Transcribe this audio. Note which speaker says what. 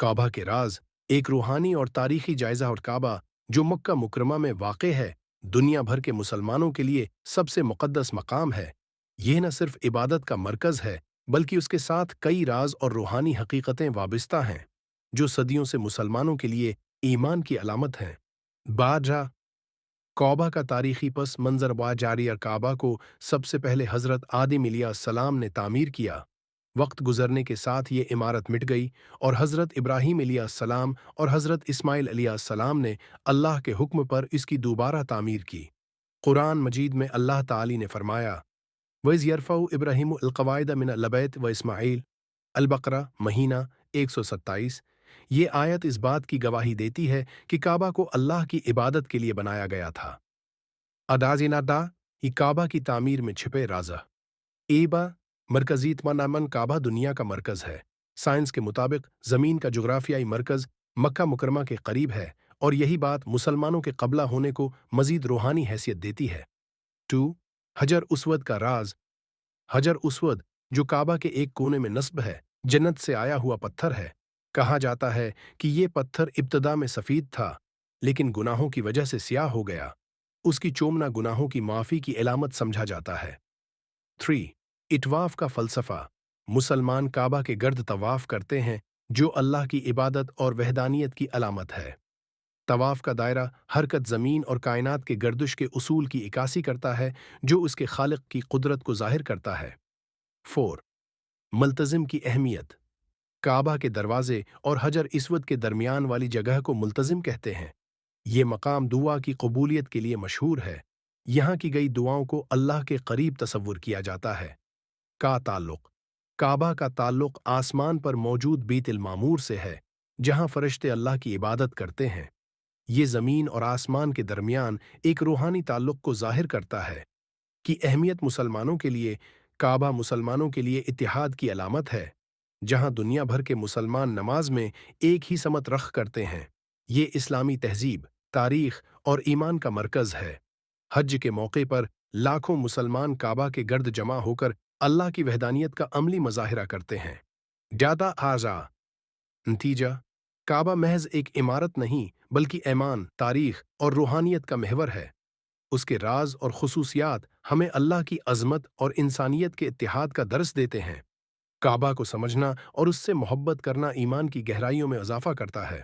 Speaker 1: काबा के राज एक रूहानी और तारीखी जायजा और काबा जो मक्का मुकरमा में वाक़े है, दुनिया भर के मुसलमानों के लिए सबसे मुक़द्दस मकाम है। यह न सिर्फ इबादत का मरकज़ है, बल्कि उसके साथ कई राज और रूहानी हकीकतें वाबिस्ता हैं, जो सदियों से मुसलमानों के लिए ईमान की अलामत हैं। बारह कौबा का तारीखी पस मंज़र बाजारिया काबा को सबसे पहले हज़रत आदम अलैहिस्सलाम ने तामीर किया। वक्त गुजरने के साथ ये इमारत मिट गई और हज़रत इब्राहीम अलैहिस्सलाम और हज़रत इस्माइल अलैहिस्सलाम ने अल्लाह के हुक्म पर इसकी दोबारा तामीर की। कुरान मजीद में अल्लाह ताली ने फरमाया, वइज़ यरफ़उ इब्राहीम अलक़वाइद मिनल बैत व इस्माइल। अल-बक़रा महीना 127। ये आयत इस बात की गवाही देती है कि काबा को अल्लाह की इबादत के लिए बनाया गया था। अदाज़िनादा ये काबा की तामीर में छिपे राज़ा एबा मरकज़ी इत्मीनान काबा दुनिया का मरकज़ है। साइंस के मुताबिक ज़मीन का जुग़राफ़ियाई मरकज़ मक्का मुकरमा के करीब है और यही बात मुसलमानों के क़ब्ला होने को मज़ीद रूहानी हैसियत देती है। 2 हजर उसवद का राज हजर उसवद जो काबा के एक कोने में नस्ब है, जन्नत से आया हुआ पत्थर है। कहा जाता है कि ये पत्थर इब्तदा में सफ़ीद था, लेकिन गुनाहों की वजह से स्याह हो गया। उसकी चोमना गुनाहों की माफ़ी की इलामत समझा जाता है। 3 इतवाफ़ का फ़लसफ़ा मुसलमान काबा के गर्द तवाफ़ करते हैं, जो अल्लाह की इबादत और वहदानियत की अलामत है। तवाफ़ का दायरा हरकत ज़मीन और कायनात के गर्दिश के उसूल की इकासी करता है, जो उसके खालिक की कुदरत को ज़ाहिर करता है। 4 मुल्तज़िम की अहमियत काबा के दरवाजे और हजर इसवद के दरमियान वाली जगह को मुल्तज़िम कहते हैं। ये मकाम दुआ की कबूलियत के लिए मशहूर है। यहाँ की गई दुआओं को अल्लाह के करीब तसव्वुर किया जाता है। का ताल्लुक़ काबा का ताल्लुक़ आसमान पर मौजूद बीतुल मामूर से है, जहाँ फ़रिश्ते अल्लाह की इबादत करते हैं। ये ज़मीन और आसमान के दरमियान एक रूहानी ताल्लुक़ को ज़ाहिर करता है कि अहमियत मुसलमानों के लिए काबा मुसलमानों के लिए इत्तिहाद की अलामत है। जहाँ दुनिया भर के मुसलमान नमाज में एक ही समत रख करते हैं। ये इस्लामी तहज़ीब, तारीख़ और ईमान का मरकज़ है। हज के मौके पर लाखों मुसलमान काबा के गर्द जमा होकर अल्लाह की वहदानियत का अमली मज़ाहिरा करते हैं। ज़्यादा आज़ा नतीजा काबा महज एक इमारत नहीं, बल्कि ईमान, तारीख़ और रूहानियत का महवर है। उसके राज और खुसूसियात हमें अल्लाह की अज़मत और इंसानियत के इत्तिहाद का दर्स देते हैं। काबा को समझना और उससे मोहब्बत करना ईमान की गहराइयों में इज़ाफ़ा करता है।